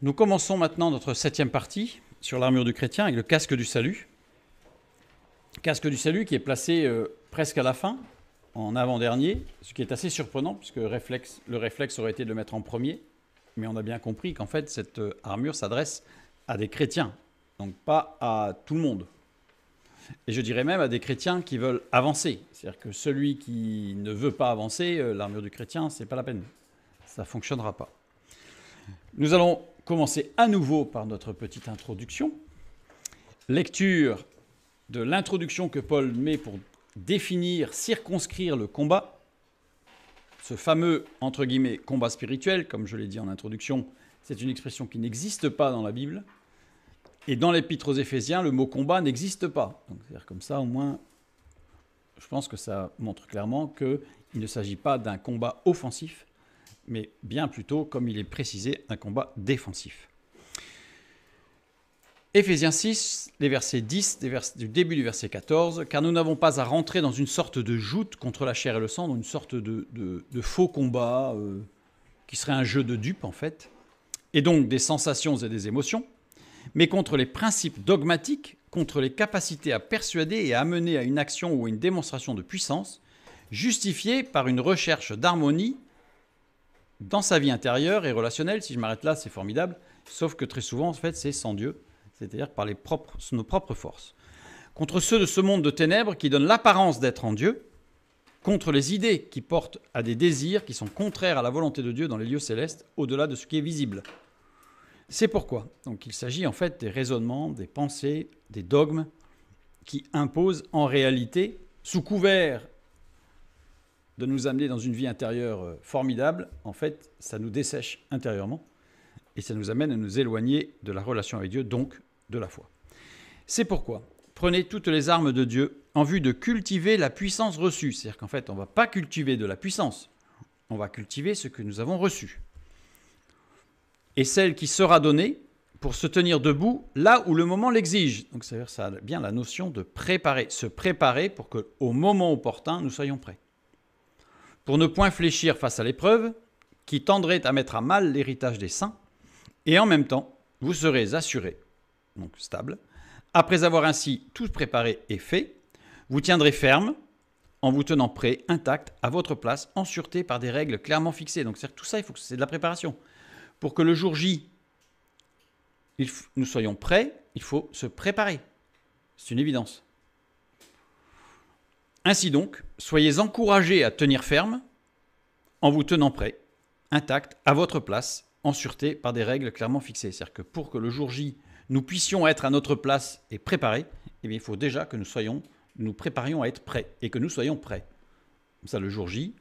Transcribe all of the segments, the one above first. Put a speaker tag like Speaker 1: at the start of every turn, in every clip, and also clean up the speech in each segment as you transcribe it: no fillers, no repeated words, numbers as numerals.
Speaker 1: Nous commençons maintenant notre 7e partie sur l'armure du chrétien avec le casque du salut. Casque du salut qui est placé presque à la fin, en avant-dernier, ce qui est assez surprenant puisque le réflexe aurait été de le mettre en premier. Mais on a bien compris qu'en fait cette armure s'adresse à des chrétiens, donc pas à tout le monde. Et je dirais même à des chrétiens qui veulent avancer. C'est-à-dire que celui qui ne veut pas avancer, l'armure du chrétien, c'est pas la peine. Ça ne fonctionnera pas. Nous allons commencer à nouveau par notre petite introduction. Lecture de l'introduction que Paul met pour définir, circonscrire le combat. Ce fameux, entre guillemets, combat spirituel, comme je l'ai dit en introduction, c'est une expression qui n'existe pas dans la Bible. Et dans l'Épître aux Éphésiens, le mot combat n'existe pas. Donc, c'est-à-dire comme ça, au moins, je pense que ça montre clairement qu'il ne s'agit pas d'un combat offensif, mais bien plutôt, comme il est précisé, un combat défensif. Éphésiens 6, les versets 10, du début du verset 14, « Car nous n'avons pas à rentrer dans une sorte de joute contre la chair et le sang, dans une sorte de faux combat qui serait un jeu de dupes, en fait, et donc des sensations et des émotions, mais contre les principes dogmatiques, contre les capacités à persuader et à amener à une action ou à une démonstration de puissance, justifiée par une recherche d'harmonie dans sa vie intérieure et relationnelle. » Si je m'arrête là, c'est formidable, sauf que très souvent, en fait, c'est sans Dieu, c'est-à-dire par nos propres forces. Contre ceux de ce monde de ténèbres qui donnent l'apparence d'être en Dieu, contre les idées qui portent à des désirs qui sont contraires à la volonté de Dieu dans les lieux célestes, au-delà de ce qui est visible. C'est pourquoi donc, il s'agit en fait des raisonnements, des pensées, des dogmes qui imposent en réalité, sous couvert de nous amener dans une vie intérieure formidable, en fait, ça nous dessèche intérieurement et ça nous amène à nous éloigner de la relation avec Dieu, donc de la foi. C'est pourquoi prenez toutes les armes de Dieu en vue de cultiver la puissance reçue. C'est-à-dire qu'en fait, on ne va pas cultiver de la puissance, on va cultiver ce que nous avons reçu. Et celle qui sera donnée pour se tenir debout là où le moment l'exige. Donc ça a bien la notion de préparer, se préparer pour qu'au moment opportun, nous soyons prêts. Pour ne point fléchir face à l'épreuve qui tendrait à mettre à mal l'héritage des saints, et en même temps, vous serez assurés, donc stable, après avoir ainsi tout préparé et fait, vous tiendrez ferme en vous tenant prêt, intact, à votre place, en sûreté par des règles clairement fixées. Donc tout ça, il faut que c'est de la préparation. Pour que le jour J, nous soyons prêts, il faut se préparer. C'est une évidence. Ainsi donc, soyez encouragés à tenir ferme en vous tenant prêt, intact, à votre place, en sûreté par des règles clairement fixées. C'est-à-dire que pour que le jour J, nous puissions être à notre place et préparés, eh bien, il faut déjà que nous préparions à être prêts et que nous soyons prêts. Comme ça, le jour J,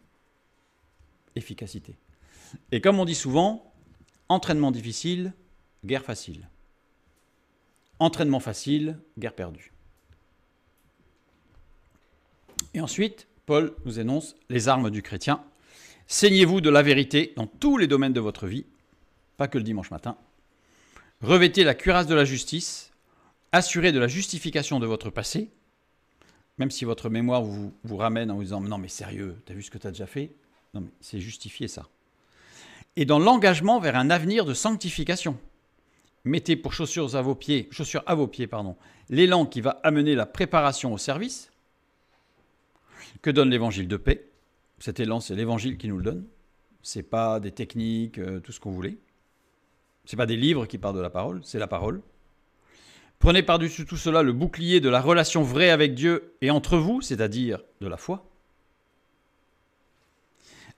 Speaker 1: efficacité. Et comme on dit souvent, entraînement difficile, guerre facile. Entraînement facile, guerre perdue. Et ensuite, Paul nous énonce les armes du chrétien. Saignez-vous de la vérité dans tous les domaines de votre vie, pas que le dimanche matin. Revêtez la cuirasse de la justice, assurez de la justification de votre passé, même si votre mémoire vous ramène en vous disant « Non mais sérieux, t'as vu ce que t'as déjà fait ?» Non mais c'est justifier ça. Et dans l'engagement vers un avenir de sanctification. Mettez pour chaussures à vos pieds, l'élan qui va amener la préparation au service que donne l'évangile de paix. Cet élan, c'est l'évangile qui nous le donne. Ce n'est pas des techniques, tout ce qu'on voulait. Ce n'est pas des livres qui parlent de la parole, c'est la parole. Prenez par-dessus tout cela le bouclier de la relation vraie avec Dieu et entre vous, c'est-à-dire de la foi,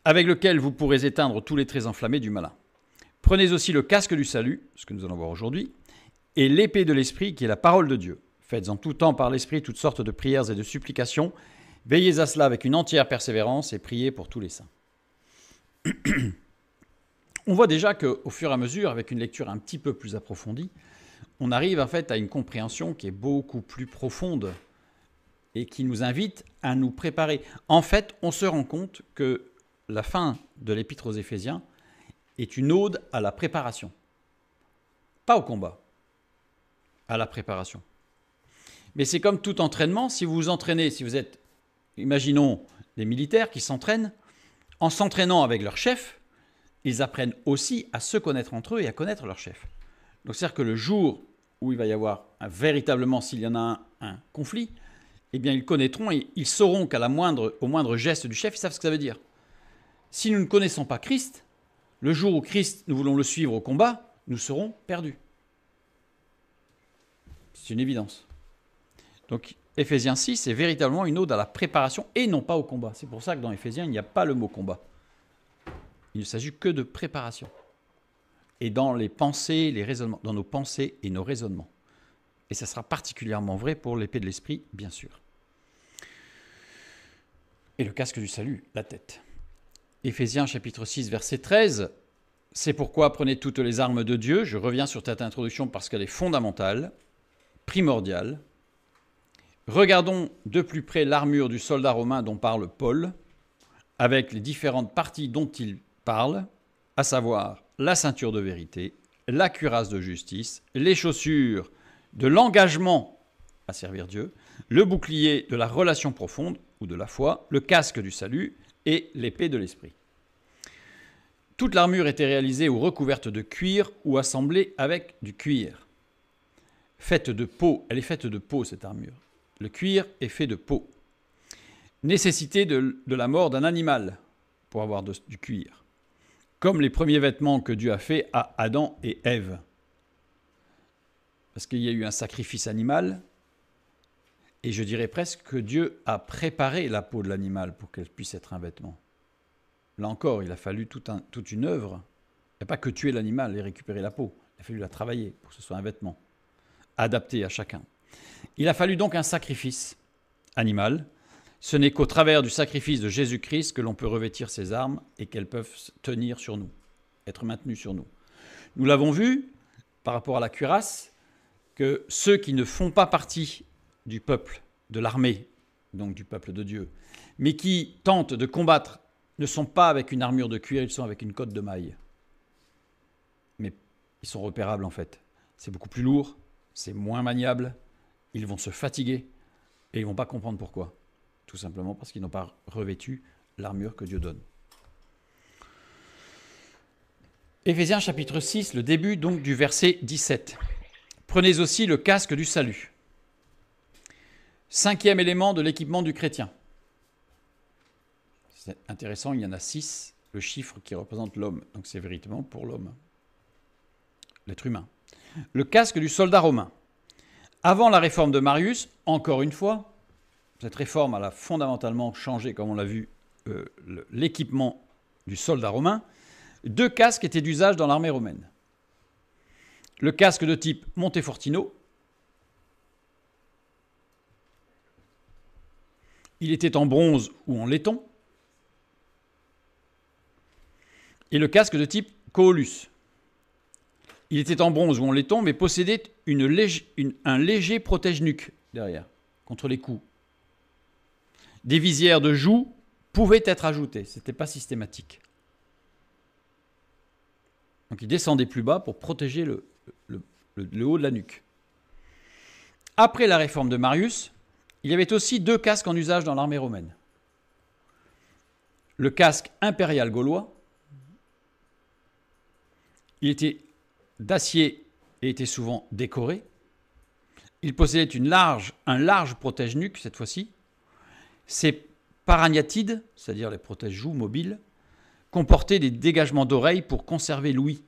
Speaker 1: avec lequel vous pourrez éteindre tous les traits enflammés du malin. Prenez aussi le casque du salut, ce que nous allons voir aujourd'hui, et l'épée de l'esprit qui est la parole de Dieu. Faites en tout temps par l'esprit toutes sortes de prières et de supplications. Veillez à cela avec une entière persévérance et priez pour tous les saints. On voit déjà qu'au fur et à mesure, avec une lecture un petit peu plus approfondie, on arrive en fait à une compréhension qui est beaucoup plus profonde et qui nous invite à nous préparer. En fait, on se rend compte que la fin de l'Épître aux Éphésiens est une ode à la préparation. Pas au combat, à la préparation. Mais c'est comme tout entraînement, si vous vous entraînez, si vous êtes, imaginons, des militaires qui s'entraînent, en s'entraînant avec leur chef, ils apprennent aussi à se connaître entre eux et à connaître leur chef. Donc c'est-à-dire que le jour où il va y avoir véritablement, s'il y en a un conflit, eh bien ils connaîtront et ils sauront au moindre geste du chef, ils savent ce que ça veut dire. Si nous ne connaissons pas Christ, le jour où Christ, nous voulons le suivre au combat, nous serons perdus. C'est une évidence. Donc Éphésiens 6 est véritablement une ode à la préparation et non pas au combat. C'est pour ça que dans Éphésiens, il n'y a pas le mot combat. Il ne s'agit que de préparation. Et dans les pensées, les raisonnements, dans nos pensées et nos raisonnements. Et ça sera particulièrement vrai pour l'épée de l'esprit, bien sûr. Et le casque du salut, la tête. Éphésiens chapitre 6, verset 13. C'est pourquoi prenez toutes les armes de Dieu. Je reviens sur cette introduction parce qu'elle est fondamentale, primordiale. Regardons de plus près l'armure du soldat romain dont parle Paul, avec les différentes parties dont il parle, à savoir la ceinture de vérité, la cuirasse de justice, les chaussures de l'engagement à servir Dieu, le bouclier de la relation profonde ou de la foi, le casque du salut et l'épée de l'esprit. Toute l'armure était réalisée ou recouverte de cuir ou assemblée avec du cuir. Faite de peau, elle est faite de peau cette armure. Le cuir est fait de peau. Nécessité de la mort d'un animal pour avoir du cuir. Comme les premiers vêtements que Dieu a fait à Adam et Ève. Parce qu'il y a eu un sacrifice animal, et je dirais presque que Dieu a préparé la peau de l'animal pour qu'elle puisse être un vêtement. Là encore, il a fallu toute une œuvre. Il n'y a pas que tuer l'animal et récupérer la peau. Il a fallu la travailler pour que ce soit un vêtement, adapté à chacun. Il a fallu donc un sacrifice animal. Ce n'est qu'au travers du sacrifice de Jésus-Christ que l'on peut revêtir ces armes et qu'elles peuvent tenir sur nous, être maintenues sur nous. Nous l'avons vu par rapport à la cuirasse, que ceux qui ne font pas partie du peuple, de l'armée, donc du peuple de Dieu, mais qui tentent de combattre, ne sont pas avec une armure de cuir, ils sont avec une cotte de maille. Mais ils sont repérables en fait. C'est beaucoup plus lourd, c'est moins maniable, ils vont se fatiguer et ils ne vont pas comprendre pourquoi. Tout simplement parce qu'ils n'ont pas revêtu l'armure que Dieu donne. Éphésiens chapitre 6, le début donc du verset 17. Prenez aussi le casque du salut. 5e élément de l'équipement du chrétien. C'est intéressant, il y en a 6, le chiffre qui représente l'homme. Donc c'est véritablement pour l'homme, l'être humain. Le casque du soldat romain. Avant la réforme de Marius, encore une fois, cette réforme elle a fondamentalement changé, comme on l'a vu, l'équipement du soldat romain. 2 casques étaient d'usage dans l'armée romaine. Le casque de type Montefortino. Il était en bronze ou en laiton. Et le casque de type Coolus. Il était en bronze ou en laiton, mais possédait un léger protège-nuque derrière, contre les coups. Des visières de joue pouvaient être ajoutées, ce n'était pas systématique. Donc il descendait plus bas pour protéger le haut de la nuque. Après la réforme de Marius, il y avait aussi 2 casques en usage dans l'armée romaine. Le casque impérial gaulois, il était d'acier et était souvent décoré. Il possédait un large protège-nuque cette fois-ci. Ses paragnathides, c'est-à-dire les protège-joues mobiles, comportaient des dégagements d'oreilles pour conserver l'ouïe,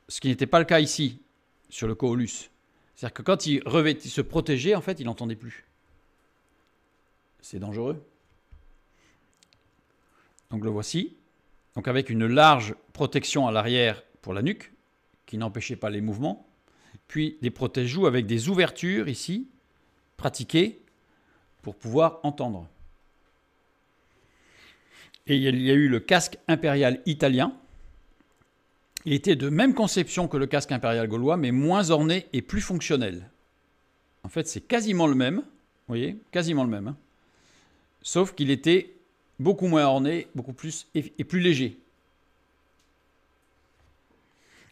Speaker 1: ce qui n'était pas le cas ici, sur le Coolus. C'est-à-dire que quand il se protégeait, en fait, il n'entendait plus. C'est dangereux. Donc le voici. Donc avec une large protection à l'arrière pour la nuque, qui n'empêchait pas les mouvements, puis des protège-joues avec des ouvertures ici, pratiquées, pour pouvoir entendre. Et il y a eu le casque impérial italien. Il était de même conception que le casque impérial gaulois, mais moins orné et plus fonctionnel. En fait, c'est quasiment le même, vous voyez, quasiment le même, hein, sauf qu'il était beaucoup moins orné, beaucoup plus et plus léger.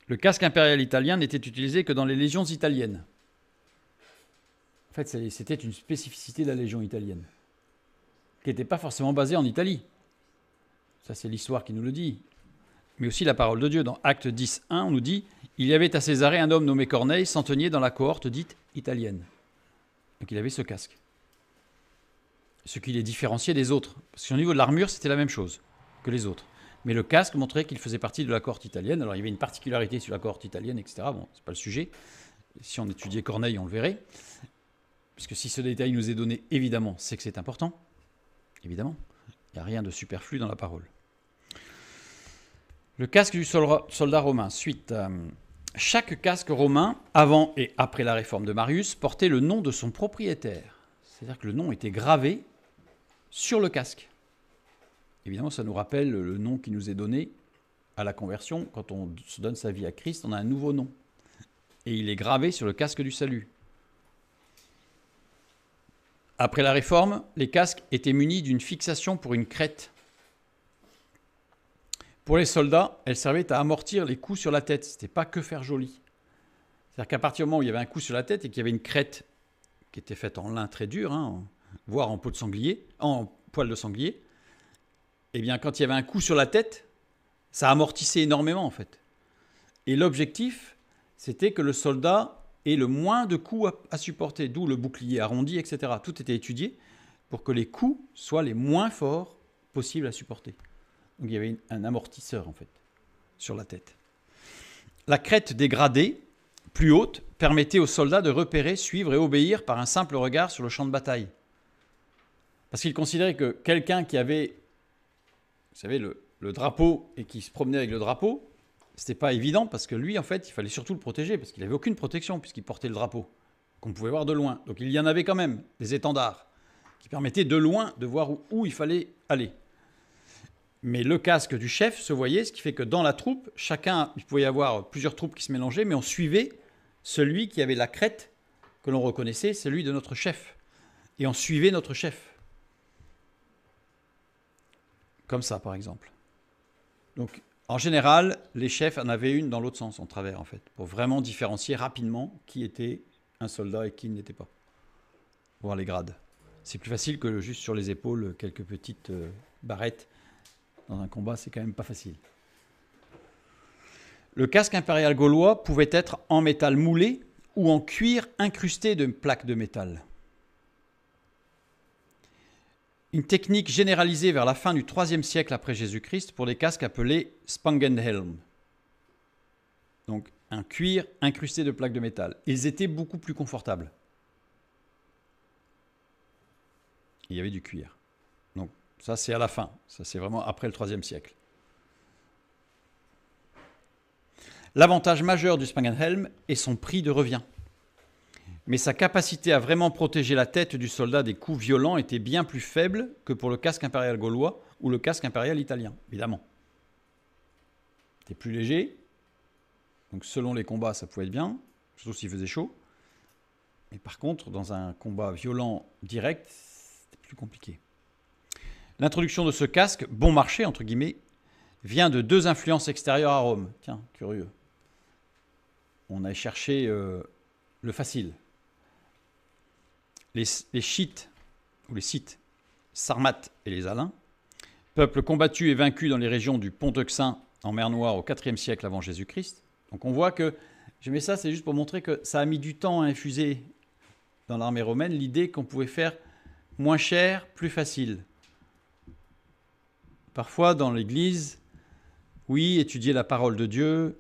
Speaker 1: Le casque impérial italien n'était utilisé que dans les légions italiennes. En fait, c'était une spécificité de la légion italienne, qui n'était pas forcément basée en Italie. Ça, c'est l'histoire qui nous le dit. mais aussi la parole de Dieu. Dans Actes 10, 1, on nous dit « Il y avait à Césarée un homme nommé Corneille, centenier dans la cohorte dite italienne. » Donc il avait ce casque. Ce qui les différenciait des autres. Parce qu'au niveau de l'armure, c'était la même chose que les autres. Mais le casque montrait qu'il faisait partie de la cohorte italienne. Alors il y avait une particularité sur la cohorte italienne, etc. Bon, c'est pas le sujet. Si on étudiait Corneille, on le verrait. Puisque si ce détail nous est donné, évidemment, c'est que c'est important. Évidemment. Il n'y a rien de superflu dans la parole. Le casque du soldat romain. Suite. Chaque casque romain, avant et après la réforme de Marius, portait le nom de son propriétaire. C'est-à-dire que le nom était gravé sur le casque. Évidemment, ça nous rappelle le nom qui nous est donné à la conversion. Quand on se donne sa vie à Christ, on a un nouveau nom. Et il est gravé sur le casque du salut. Après la réforme, les casques étaient munis d'une fixation pour une crête. Pour les soldats, elle servait à amortir les coups sur la tête. Ce n'était pas que faire joli. C'est-à-dire qu'à partir du moment où il y avait un coup sur la tête et qu'il y avait une crête qui était faite en lin très dur, voire en peau de sanglier, en poil de sanglier, eh bien, quand il y avait un coup sur la tête, ça amortissait énormément, en fait. Et l'objectif, c'était que le soldat ait le moins de coups à supporter, d'où le bouclier arrondi, etc. Tout était étudié pour que les coups soient les moins forts possibles à supporter. Donc il y avait un amortisseur, en fait, sur la tête. La crête dégradée, plus haute, permettait aux soldats de repérer, suivre et obéir par un simple regard sur le champ de bataille. Parce qu'ils considéraient que quelqu'un qui avait, vous savez, le drapeau et qui se promenait avec le drapeau, c'était pas évident parce que lui, en fait, il fallait surtout le protéger parce qu'il n'avait aucune protection puisqu'il portait le drapeau, qu'on pouvait voir de loin. Donc il y en avait quand même, des étendards, qui permettaient de loin de voir où il fallait aller. Mais le casque du chef se voyait, ce qui fait que dans la troupe, il pouvait y avoir plusieurs troupes qui se mélangeaient, mais on suivait celui qui avait la crête que l'on reconnaissait, celui de notre chef. Et on suivait notre chef. Comme ça, par exemple. Donc, en général, les chefs en avaient une dans l'autre sens, en travers, en fait, pour vraiment différencier rapidement qui était un soldat et qui ne l'était pas. Voir les grades. C'est plus facile que juste sur les épaules, quelques petites barrettes. Dans un combat, c'est quand même pas facile. Le casque impérial gaulois pouvait être en métal moulé ou en cuir incrusté de plaques de métal. Une technique généralisée vers la fin du IIIe siècle après Jésus-Christ pour les casques appelés Spangenhelm. Donc un cuir incrusté de plaques de métal. Ils étaient beaucoup plus confortables. Il y avait du cuir. Donc ça c'est à la fin. Ça c'est vraiment après le IIIe siècle. L'avantage majeur du Spangenhelm est son prix de revient. Mais sa capacité à vraiment protéger la tête du soldat des coups violents était bien plus faible que pour le casque impérial gaulois ou le casque impérial italien, évidemment. C'était plus léger, donc selon les combats, ça pouvait être bien, surtout s'il faisait chaud. Mais par contre, dans un combat violent direct, c'était plus compliqué. L'introduction de ce casque, bon marché, entre guillemets, vient de deux influences extérieures à Rome. Tiens, curieux. On a cherché le facile. Les Scythes, ou les Scythes, Sarmates et les Alains, peuples combattus et vaincus dans les régions du Pont-Euxin en mer Noire au IVe siècle avant Jésus-Christ. Donc on voit que, je mets ça, c'est juste pour montrer que ça a mis du temps à infuser dans l'armée romaine l'idée qu'on pouvait faire moins cher, plus facile. Parfois dans l'Église, oui, étudier la parole de Dieu,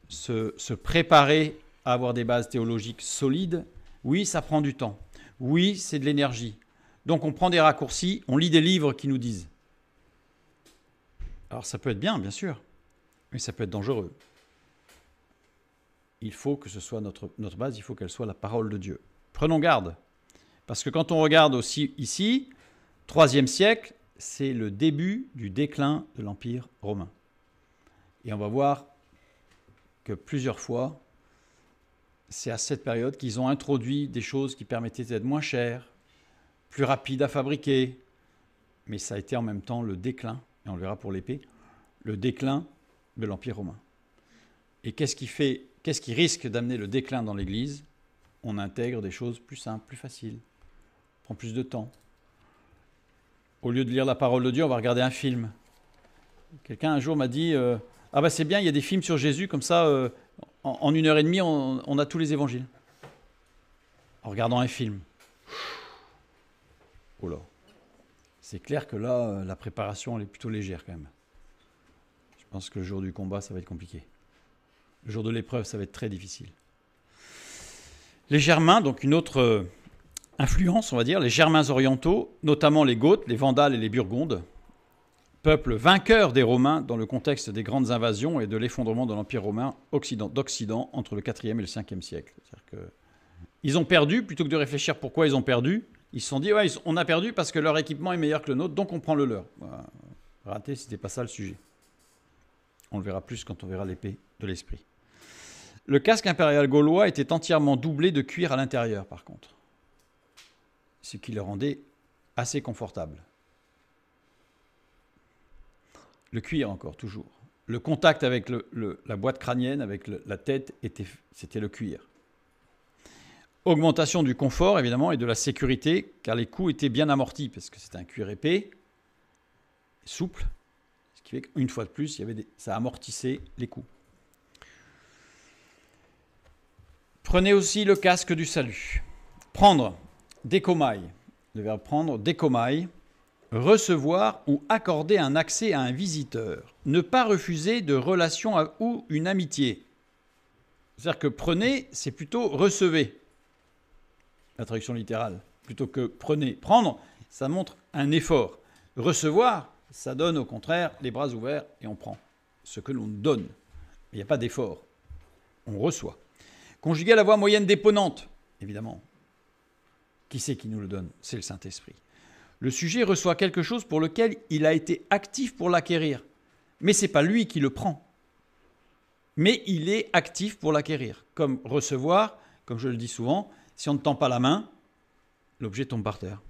Speaker 1: se préparer à avoir des bases théologiques solides, oui, ça prend du temps. Oui, c'est de l'énergie. Donc on prend des raccourcis, on lit des livres qui nous disent. Alors ça peut être bien sûr, mais ça peut être dangereux. Il faut que ce soit notre base, il faut qu'elle soit la parole de Dieu. Prenons garde, parce que quand on regarde aussi ici, IIIe siècle, c'est le début du déclin de l'Empire romain. Et on va voir que plusieurs fois, c'est à cette période qu'ils ont introduit des choses qui permettaient d'être moins chères, plus rapides à fabriquer. Mais ça a été en même temps le déclin, et on le verra pour l'épée, le déclin de l'Empire romain. Et qu'est-ce qui risque d'amener le déclin dans l'Église? On intègre des choses plus simples, plus faciles, prend plus de temps. Au lieu de lire la parole de Dieu, on va regarder un film. Quelqu'un un jour m'a dit Ah bah c'est bien, il y a des films sur Jésus, comme ça, en 1 heure et demie, on a tous les évangiles. En regardant un film. Oh là. C'est clair que là, la préparation, elle est plutôt légère quand même. Je pense que le jour du combat, ça va être compliqué. Le jour de l'épreuve, ça va être très difficile. Les Germains, donc une autre influence, on va dire, les Germains orientaux, notamment les Goths, les Vandales et les Burgondes, peuple vainqueur des Romains dans le contexte des grandes invasions et de l'effondrement de l'Empire romain d'Occident entre le 4e et le 5e siècle. C'est-à-dire que ils ont perdu, plutôt que de réfléchir pourquoi ils ont perdu, ils se sont dit, ouais, on a perdu parce que leur équipement est meilleur que le nôtre, donc on prend le leur. Voilà. Raté, c'était pas ça le sujet. On le verra plus quand on verra l'épée de l'esprit. Le casque impérial gaulois était entièrement doublé de cuir à l'intérieur, par contre. Ce qui le rendait assez confortable. Le cuir encore, toujours. Le contact avec la boîte crânienne, avec la tête, c'était le cuir. Augmentation du confort, évidemment, et de la sécurité, car les coups étaient bien amortis, parce que c'était un cuir épais, souple, ce qui fait qu'une fois de plus, ça amortissait les coups. Prenez aussi le casque du salut. Prendre, dékomai, le verbe prendre, dékomai, recevoir ou accorder un accès à un visiteur. Ne pas refuser de relation ou une amitié. C'est-à-dire que prenez, c'est plutôt recevez. La traduction littérale, plutôt que prenez. Prendre, ça montre un effort. Recevoir, ça donne au contraire les bras ouverts et on prend ce que l'on donne. Il n'y a pas d'effort. On reçoit. Conjuguer à la voix moyenne déponente, évidemment. Qui c'est qui nous le donne? C'est le Saint-Esprit. Le sujet reçoit quelque chose pour lequel il a été actif pour l'acquérir. Mais ce n'est pas lui qui le prend. Mais il est actif pour l'acquérir. Comme recevoir, comme je le dis souvent, si on ne tend pas la main, l'objet tombe par terre.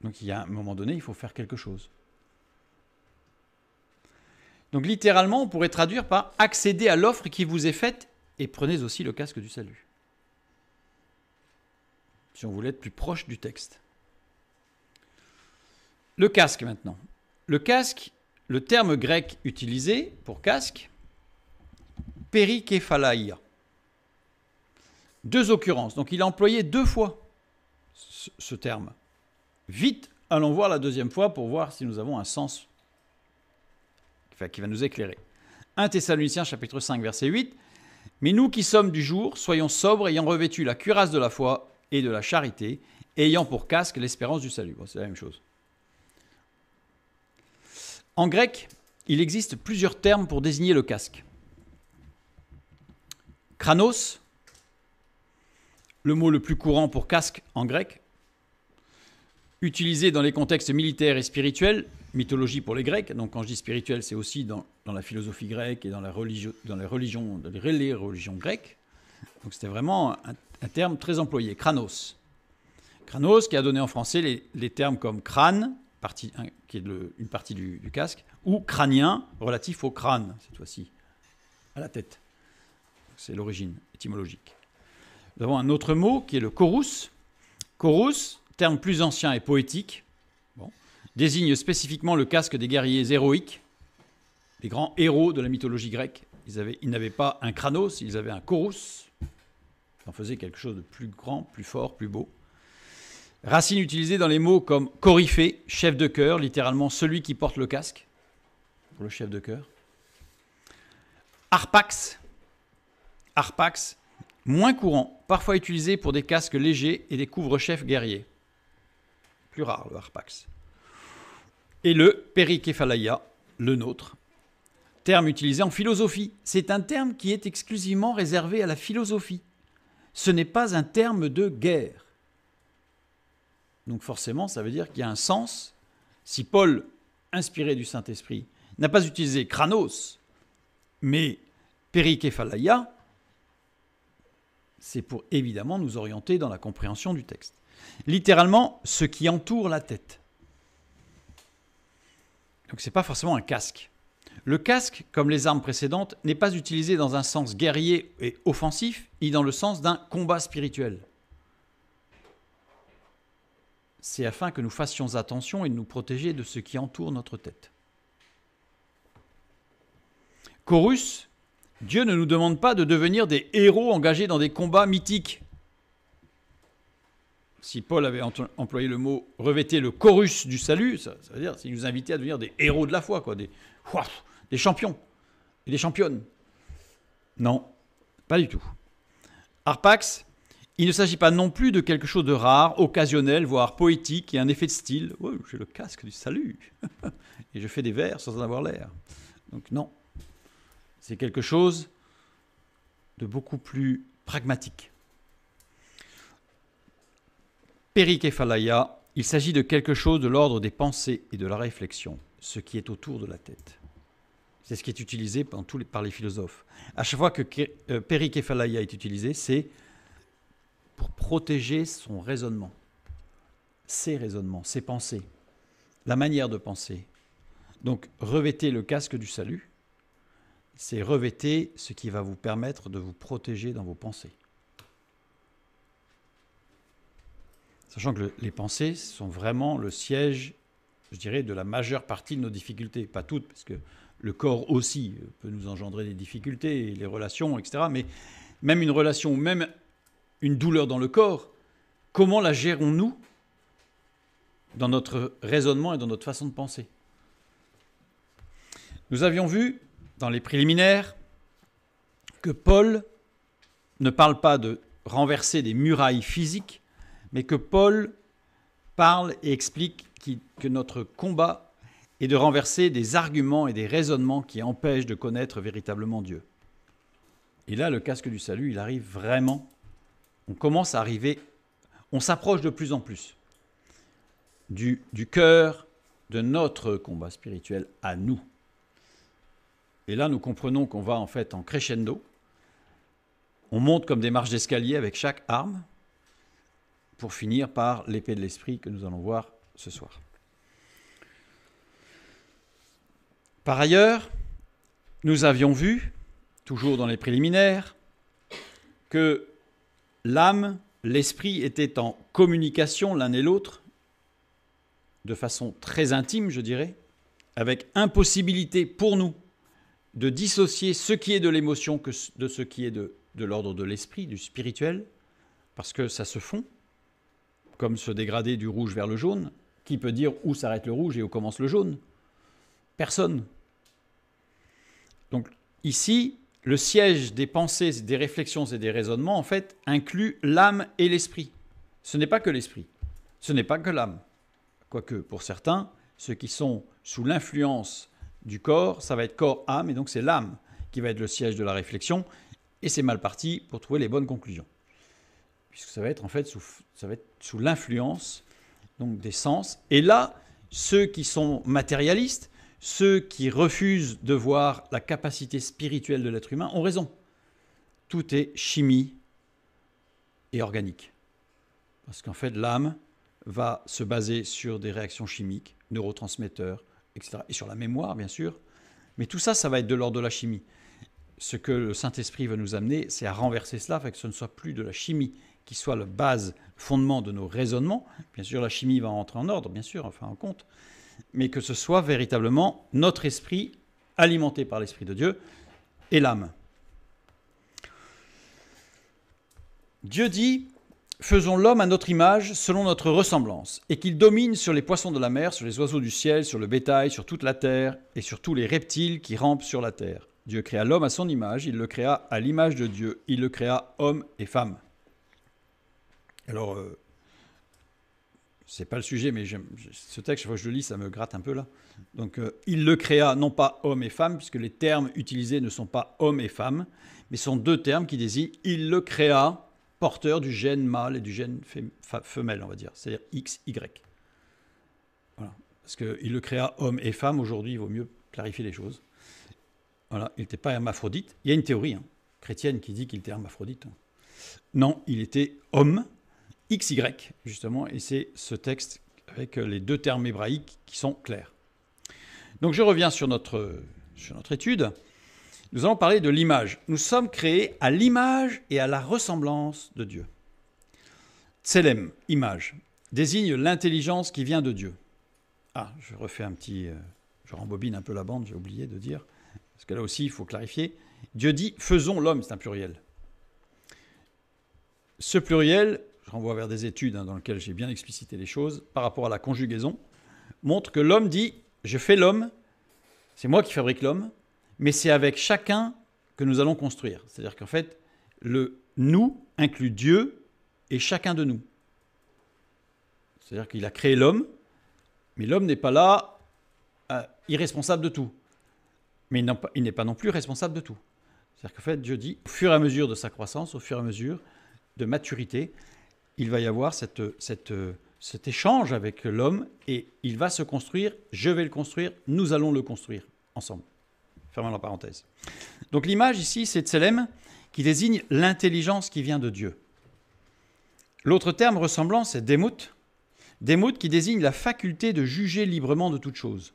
Speaker 1: Donc il y a un moment donné, il faut faire quelque chose. Donc littéralement, on pourrait traduire par accéder à l'offre qui vous est faite et prenez aussi le casque du salut. Si on voulait être plus proche du texte. Le casque maintenant. Le casque, le terme grec utilisé pour casque, periképhalai. 2 occurrences. Donc il a employé 2 fois ce terme. Vite, allons voir la 2e fois pour voir si nous avons un sens qui va nous éclairer. 1 Thessaloniciens chapitre 5 verset 8. Mais nous qui sommes du jour, soyons sobres, ayant revêtu la cuirasse de la foi et de la charité, et ayant pour casque l'espérance du salut. Bon, c'est la même chose. En grec, il existe plusieurs termes pour désigner le casque. Kranos, le mot le plus courant pour casque en grec, utilisé dans les contextes militaires et spirituels, mythologie pour les Grecs, donc quand je dis spirituel, c'est aussi dans la philosophie grecque et dans les religions grecques. Donc c'était vraiment un terme très employé, kranos. Kranos qui a donné en français les termes comme crâne, qui est une partie du casque, ou crânien, relatif au crâne, cette fois-ci, à la tête. C'est l'origine étymologique. Nous avons un autre mot qui est le chorus. Chorus, terme plus ancien et poétique, désigne spécifiquement le casque des guerriers héroïques, des grands héros de la mythologie grecque. Ils n'avaient pas un kranos, ils avaient un chorus. Ils en faisaient quelque chose de plus grand, plus fort, plus beau. Racine utilisée dans les mots comme coryphée, chef de chœur, littéralement celui qui porte le casque, pour le chef de chœur. Arpax, moins courant, parfois utilisé pour des casques légers et des couvre-chefs guerriers. Plus rare, le arpax. Et le periképhalai, le nôtre, terme utilisé en philosophie. C'est un terme qui est exclusivement réservé à la philosophie. Ce n'est pas un terme de guerre. Donc forcément, ça veut dire qu'il y a un sens. Si Paul, inspiré du Saint-Esprit, n'a pas utilisé kranos, mais periképhalai, c'est pour évidemment nous orienter dans la compréhension du texte. Littéralement, ce qui entoure la tête. Donc ce n'est pas forcément un casque. Le casque, comme les armes précédentes, n'est pas utilisé dans un sens guerrier et offensif, ni dans le sens d'un combat spirituel. C'est afin que nous fassions attention et de nous protéger de ce qui entoure notre tête. chorus, Dieu ne nous demande pas de devenir des héros engagés dans des combats mythiques. Si Paul avait employé le mot « revêter le chorus du salut », ça veut dire qu'il nous invitait à devenir des héros de la foi, quoi, des champions et des championnes. Non, pas du tout. Arpax, il ne s'agit pas non plus de quelque chose de rare, occasionnel, voire poétique et un effet de style. Oh, j'ai le casque du salut et je fais des vers sans en avoir l'air. Donc non, c'est quelque chose de beaucoup plus pragmatique. Periképhalaya, il s'agit de quelque chose de l'ordre des pensées et de la réflexion, ce qui est autour de la tête. C'est ce qui est utilisé par les philosophes. À chaque fois que periképhalaya est utilisé, c'est pour protéger son raisonnement, ses raisonnements, ses pensées, la manière de penser. Donc, revêtez le casque du salut, c'est revêter ce qui va vous permettre de vous protéger dans vos pensées. Sachant que les pensées sont vraiment le siège, je dirais, de la majeure partie de nos difficultés. Pas toutes, parce que le corps aussi peut nous engendrer des difficultés, les relations, etc. Mais même une relation, même une douleur dans le corps, comment la gérons-nous dans notre raisonnement et dans notre façon de penser? Nous avions vu, dans les préliminaires, que Paul ne parle pas de renverser des murailles physiques, mais que Paul parle et explique que notre combat est de renverser des arguments et des raisonnements qui empêchent de connaître véritablement Dieu. Et là, le casque du salut, il arrive vraiment, on commence à arriver, on s'approche de plus en plus du cœur de notre combat spirituel à nous. Et là, nous comprenons qu'on va en fait en crescendo, on monte comme des marches d'escalier avec chaque arme, pour finir par l'épée de l'esprit que nous allons voir ce soir. Par ailleurs, nous avions vu, toujours dans les préliminaires, que l'âme, l'esprit étaient en communication l'un et l'autre, de façon très intime, je dirais, avec impossibilité pour nous de dissocier ce qui est de l'émotion de ce qui est de l'ordre de l'esprit, du spirituel, parce que ça se fond, comme se dégrader du rouge vers le jaune. Qui peut dire où s'arrête le rouge et où commence le jaune? Personne. Donc ici, le siège des pensées, des réflexions et des raisonnements, en fait, inclut l'âme et l'esprit. Ce n'est pas que l'esprit, ce n'est pas que l'âme. Quoique, pour certains, ceux qui sont sous l'influence du corps, ça va être corps-âme, et donc c'est l'âme qui va être le siège de la réflexion, et c'est mal parti pour trouver les bonnes conclusions. Puisque ça va être en fait sous l'influence donc des sens. Et là, ceux qui sont matérialistes, ceux qui refusent de voir la capacité spirituelle de l'être humain, ont raison. Tout est chimie et organique. Parce qu'en fait, l'âme va se baser sur des réactions chimiques, neurotransmetteurs, etc. Et sur la mémoire, bien sûr. Mais tout ça, ça va être de l'ordre de la chimie. Ce que le Saint-Esprit va nous amener, c'est à renverser cela, afin que ce ne soit plus de la chimie qui soit la base, fondement de nos raisonnements. Bien sûr, la chimie va rentrer en ordre, bien sûr, enfin en compte, mais que ce soit véritablement notre esprit, alimenté par l'Esprit de Dieu, et l'âme. Dieu dit « Faisons l'homme à notre image, selon notre ressemblance, et qu'il domine sur les poissons de la mer, sur les oiseaux du ciel, sur le bétail, sur toute la terre, et sur tous les reptiles qui rampent sur la terre. Dieu créa l'homme à son image, il le créa à l'image de Dieu, il le créa homme et femme. » Alors, c'est pas le sujet, mais ce texte, chaque fois que je le lis, ça me gratte un peu là. Donc, il le créa, non pas homme et femme, puisque les termes utilisés ne sont pas homme et femme, mais sont deux termes qui désignent il le créa, porteur du gène mâle et du gène femelle, on va dire, c'est-à-dire X, Y. Voilà. Parce qu'il le créa homme et femme, aujourd'hui, il vaut mieux clarifier les choses. Voilà, il n'était pas hermaphrodite. Il y a une théorie chrétienne qui dit qu'il était hermaphrodite. Non, il était homme, XY, justement, et c'est ce texte avec les deux termes hébraïques qui sont clairs. Donc je reviens sur notre étude. Nous allons parler de l'image. Nous sommes créés à l'image et à la ressemblance de Dieu. Tselem, image, désigne l'intelligence qui vient de Dieu. Ah, je refais je rembobine un peu la bande, j'ai oublié de dire. parce que là aussi, il faut clarifier. Dieu dit « faisons l'homme », c'est un pluriel. Ce pluriel, je renvoie vers des études dans lesquelles j'ai bien explicité les choses, par rapport à la conjugaison, montre que l'homme dit « je fais l'homme », c'est moi qui fabrique l'homme, mais c'est avec chacun que nous allons construire. C'est-à-dire qu'en fait, le « nous » inclut Dieu et chacun de nous. C'est-à-dire qu'il a créé l'homme, mais l'homme n'est pas là irresponsable de tout. Mais il n'est pas non plus responsable de tout. C'est-à-dire qu'en fait, Dieu dit, au fur et à mesure de sa croissance, au fur et à mesure de maturité, il va y avoir cet échange avec l'homme et il va se construire, je vais le construire, nous allons le construire ensemble. Fermons la parenthèse. Donc l'image ici, c'est Tselem qui désigne l'intelligence qui vient de Dieu. L'autre terme ressemblant, c'est Demout. Demout qui désigne la faculté de juger librement de toute chose.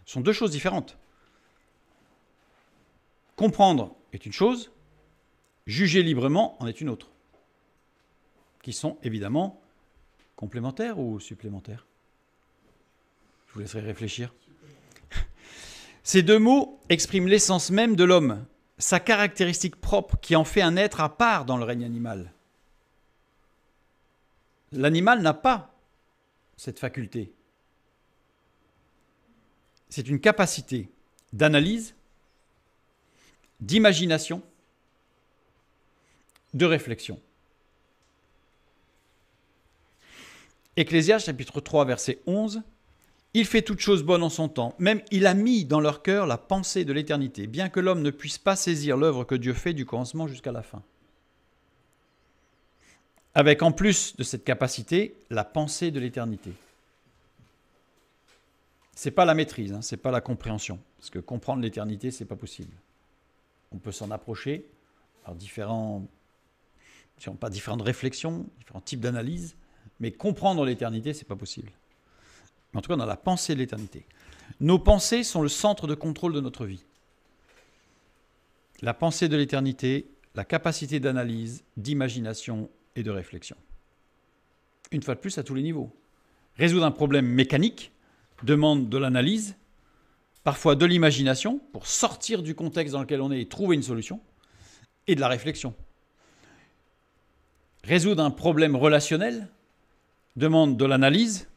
Speaker 1: Ce sont deux choses différentes. Comprendre est une chose, juger librement en est une autre, qui sont évidemment complémentaires ou supplémentaires. Je vous laisserai réfléchir. Ces deux mots expriment l'essence même de l'homme, sa caractéristique propre qui en fait un être à part dans le règne animal. L'animal n'a pas cette faculté. C'est une capacité d'analyse, d'imagination, de réflexion. Ecclésiaste chapitre 3 verset 11, « Il fait toutes choses bonnes en son temps, même il a mis dans leur cœur la pensée de l'éternité, bien que l'homme ne puisse pas saisir l'œuvre que Dieu fait du commencement jusqu'à la fin. » Avec en plus de cette capacité, la pensée de l'éternité. Ce n'est pas la maîtrise, ce n'est pas la compréhension, parce que comprendre l'éternité, ce n'est pas possible. On peut s'en approcher par différentes réflexions, différents types d'analyses, mais comprendre l'éternité, ce n'est pas possible. Mais en tout cas, on a la pensée de l'éternité. Nos pensées sont le centre de contrôle de notre vie. La pensée de l'éternité, la capacité d'analyse, d'imagination et de réflexion. Une fois de plus, à tous les niveaux. Résoudre un problème mécanique demande de l'analyse, parfois de l'imagination, pour sortir du contexte dans lequel on est et trouver une solution, et de la réflexion. Résoudre un problème relationnel demande de l'analyse.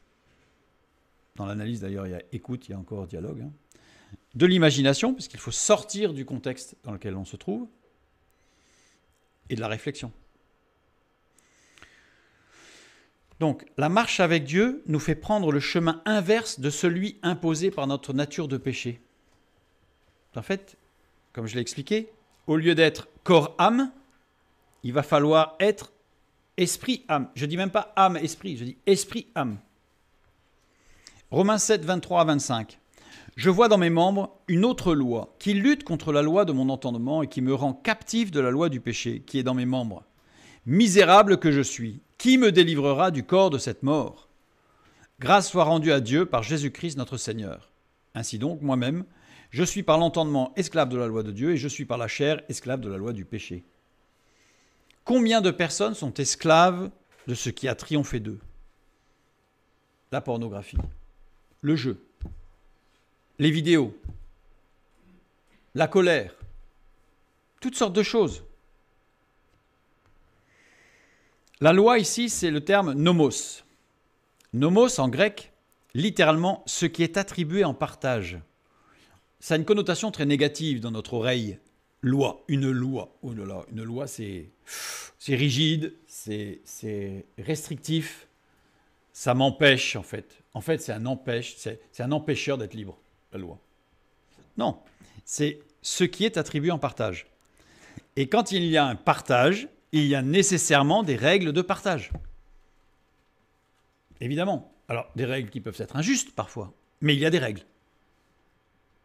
Speaker 1: Dans l'analyse, d'ailleurs, il y a écoute, il y a encore dialogue. De l'imagination, puisqu'il faut sortir du contexte dans lequel on se trouve, et de la réflexion. Donc, la marche avec Dieu nous fait prendre le chemin inverse de celui imposé par notre nature de péché. En fait, comme je l'ai expliqué, au lieu d'être corps-âme, il va falloir être esprit-âme. Je ne dis même pas âme-esprit, je dis esprit-âme. Romains 7, 23 à 25. « Je vois dans mes membres une autre loi qui lutte contre la loi de mon entendement et qui me rend captif de la loi du péché qui est dans mes membres. Misérable que je suis, qui me délivrera du corps de cette mort? Grâce soit rendue à Dieu par Jésus-Christ notre Seigneur. Ainsi donc, moi-même, je suis par l'entendement esclave de la loi de Dieu et je suis par la chair esclave de la loi du péché. Combien de personnes sont esclaves de ce qui a triomphé d'eux? La pornographie, le jeu, les vidéos, la colère, toutes sortes de choses. La loi ici, c'est le terme nomos. Nomos en grec, littéralement, ce qui est attribué en partage. Ça a une connotation très négative dans notre oreille. Loi, une loi. Oh là là, une loi, c'est rigide, c'est restrictif, ça m'empêche en fait. En fait, c'est un empêcheur d'être libre, la loi. Non, c'est ce qui est attribué en partage. Et quand il y a un partage, il y a nécessairement des règles de partage. Évidemment. Alors, des règles qui peuvent être injustes parfois, mais il y a des règles.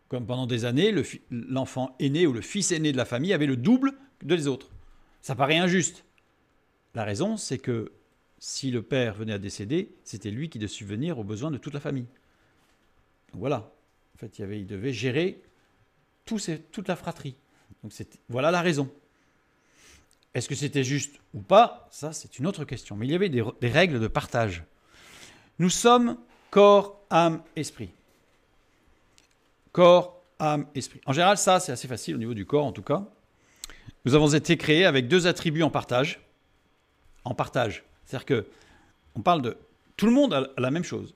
Speaker 1: Comme pendant des années, l'enfant aîné ou le fils aîné de la famille avait le double des autres. Ça paraît injuste. La raison, c'est que si le père venait à décéder, c'était lui qui devait subvenir aux besoins de toute la famille. Donc voilà. En fait, il devait gérer toute la fratrie. Donc voilà la raison. Est-ce que c'était juste ou pas? Ça, c'est une autre question. Mais il y avait des règles de partage. Nous sommes corps, âme, esprit. Corps, âme, esprit. En général, ça, c'est assez facile au niveau du corps, en tout cas. Nous avons été créés avec 2 attributs en partage. En partage. C'est-à-dire que on parle de... Tout le monde a la même chose.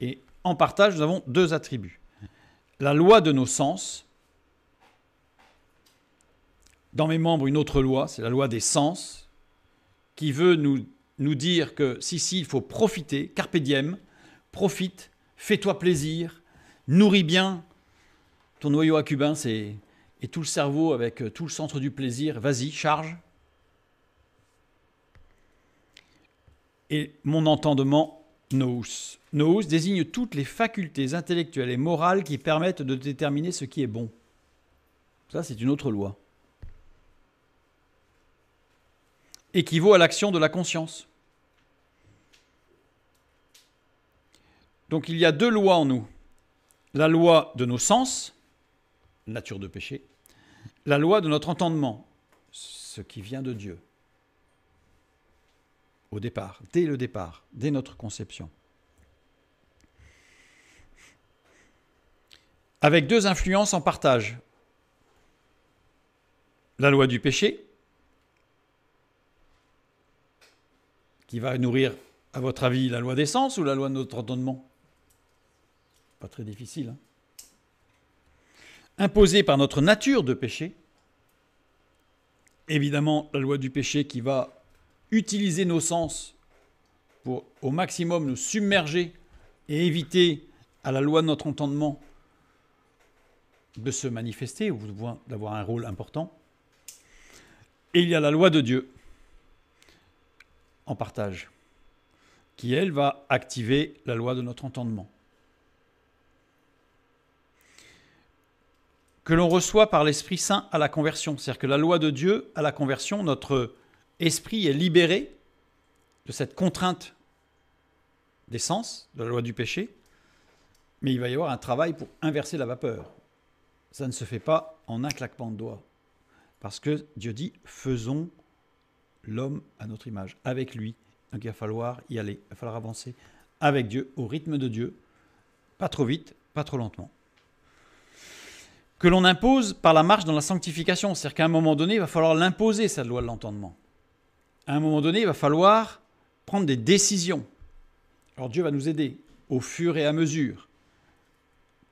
Speaker 1: Et en partage, nous avons 2 attributs. La loi de nos sens. Dans mes membres, une autre loi, c'est la loi des sens, qui veut nous dire que si, il faut profiter, carpe diem, profite, fais-toi plaisir, nourris bien ton noyau accumbens et tout le cerveau avec tout le centre du plaisir, vas-y, charge. Et mon entendement, nous. Nous désigne toutes les facultés intellectuelles et morales qui permettent de déterminer ce qui est bon. Ça, c'est une autre loi. Équivaut à l'action de la conscience. Donc il y a 2 lois en nous. La loi de nos sens, nature de péché, la loi de notre entendement, ce qui vient de Dieu. Au départ, dès notre conception. Avec 2 influences en partage. La loi du péché, qui va nourrir, à votre avis, la loi des sens ou la loi de notre entendement? Pas très difficile. Hein. Imposée par notre nature de péché, évidemment, la loi du péché qui va utiliser nos sens pour au maximum nous submerger et éviter à la loi de notre entendement de se manifester ou d'avoir un rôle important. Et il y a la loi de Dieu en partage, qui, elle, va activer la loi de notre entendement. Que l'on reçoit par l'Esprit Saint à la conversion. C'est-à-dire que la loi de Dieu, à la conversion, notre esprit est libéré de cette contrainte des sens, de la loi du péché, mais il va y avoir un travail pour inverser la vapeur. Ça ne se fait pas en un claquement de doigts, parce que Dieu dit « faisons l'homme à notre image, avec lui ». Donc il va falloir y aller, il va falloir avancer avec Dieu, au rythme de Dieu, pas trop vite, pas trop lentement. Que l'on impose par la marche dans la sanctification, c'est-à-dire qu'à un moment donné, il va falloir l'imposer, cette loi de l'entendement. À un moment donné, il va falloir prendre des décisions. Alors Dieu va nous aider au fur et à mesure.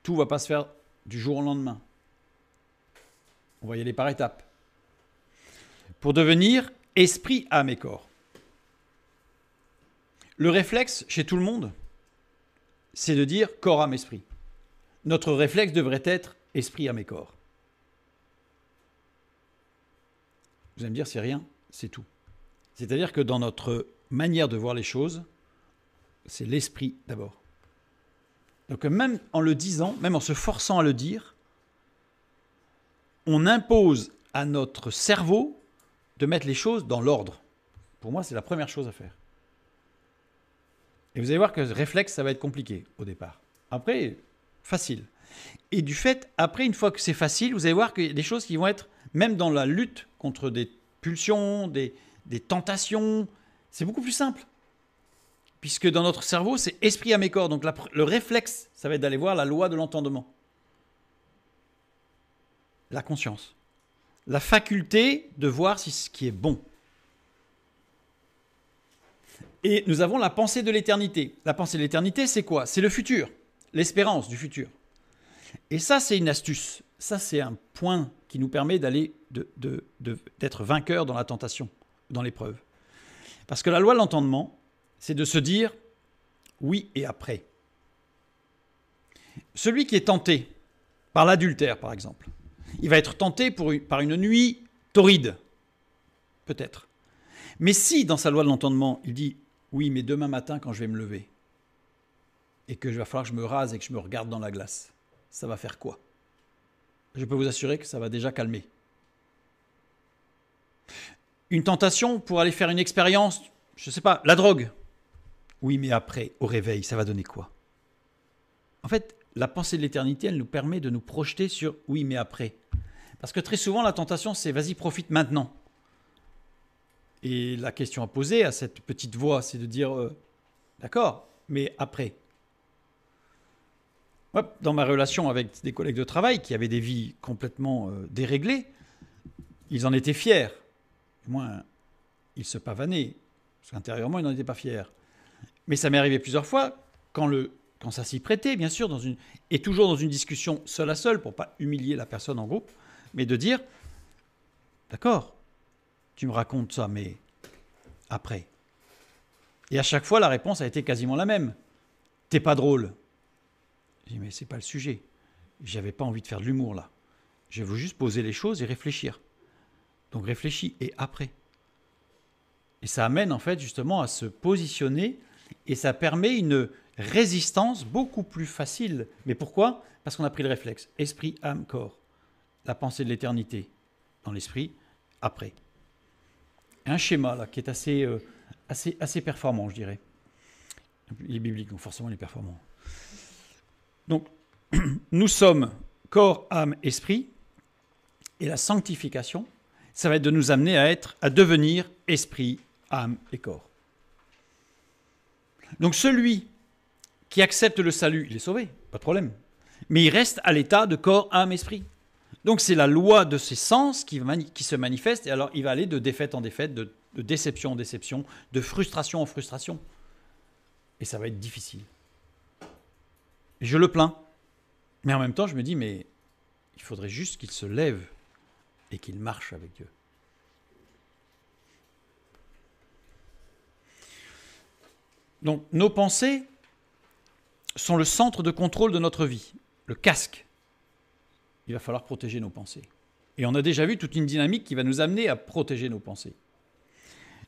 Speaker 1: Tout ne va pas se faire du jour au lendemain. On va y aller par étapes. Pour devenir esprit, âme et corps. Le réflexe chez tout le monde, c'est de dire corps, âme, esprit. Notre réflexe devrait être esprit, âme et corps. Vous allez me dire, c'est rien, c'est tout. C'est-à-dire que dans notre manière de voir les choses, c'est l'esprit d'abord. Donc même en le disant, même en se forçant à le dire, on impose à notre cerveau de mettre les choses dans l'ordre. Pour moi, c'est la première chose à faire. Et vous allez voir que ce réflexe, ça va être compliqué au départ. Après, facile. Et du fait, après, une fois que c'est facile, vous allez voir qu'il y a des choses qui vont être, même dans la lutte contre des pulsions, des tentations, c'est beaucoup plus simple. Puisque dans notre cerveau, c'est esprit, âme et corps. Donc le réflexe, ça va être d'aller voir la loi de l'entendement. La conscience. La faculté de voir si ce qui est bon. Et nous avons la pensée de l'éternité. La pensée de l'éternité, c'est quoi? C'est le futur, l'espérance du futur. Et ça, c'est une astuce. Ça, c'est un point qui nous permet d'aller, d'être vainqueur dans la tentation, dans l'épreuve. Parce que la loi de l'entendement, c'est de se dire oui et après. Celui qui est tenté par l'adultère, par exemple, il va être tenté par une nuit torride, peut-être. Mais si, dans sa loi de l'entendement, il dit oui, mais demain matin, quand je vais me lever, et que je va falloir que je me rase et que je me regarde dans la glace, ça va faire quoi? Je peux vous assurer que ça va déjà calmer. Une tentation pour aller faire une expérience, je ne sais pas, la drogue. Oui, mais après, au réveil, ça va donner quoi? En fait, la pensée de l'éternité, elle nous permet de nous projeter sur oui, mais après. Parce que très souvent, la tentation, c'est vas-y, profite maintenant. Et la question à poser à cette petite voix, c'est de dire d'accord, mais après. Ouais, dans ma relation avec des collègues de travail qui avaient des vies complètement déréglées, ils en étaient fiers. Moi, ils se pavanaient, parce qu'intérieurement, ils n'en étaient pas fiers. Mais ça m'est arrivé plusieurs fois, quand ça s'y prêtait, bien sûr, et toujours dans une discussion seul à seul, pour ne pas humilier la personne en groupe, mais de dire, d'accord, tu me racontes ça, mais après. Et à chaque fois, la réponse a été quasiment la même. T'es pas drôle. J'ai dit, mais c'est pas le sujet. J'avais pas envie de faire de l'humour là. Je veux juste poser les choses et réfléchir. Donc réfléchis et après. Et ça amène en fait justement à se positionner et ça permet une résistance beaucoup plus facile. Mais pourquoi? Parce qu'on a pris le réflexe. Esprit, âme, corps. La pensée de l'éternité dans l'esprit, après. Un schéma là qui est assez performant, je dirais. Il est biblique, donc forcément il est performant. Donc, nous sommes corps, âme, esprit, et la sanctification, ça va être de nous amener à devenir esprit, âme et corps. Donc celui qui accepte le salut, il est sauvé, pas de problème. Mais il reste à l'état de corps, âme, esprit. Donc c'est la loi de ses sens qui se manifeste, et alors il va aller de défaite en défaite, de déception en déception, de frustration en frustration. Et ça va être difficile. Et je le plains. Mais en même temps, je me dis, mais il faudrait juste qu'il se lève et qu'il marche avec Dieu. Donc, nos pensées sont le centre de contrôle de notre vie, le casque. Il va falloir protéger nos pensées. Et on a déjà vu toute une dynamique qui va nous amener à protéger nos pensées.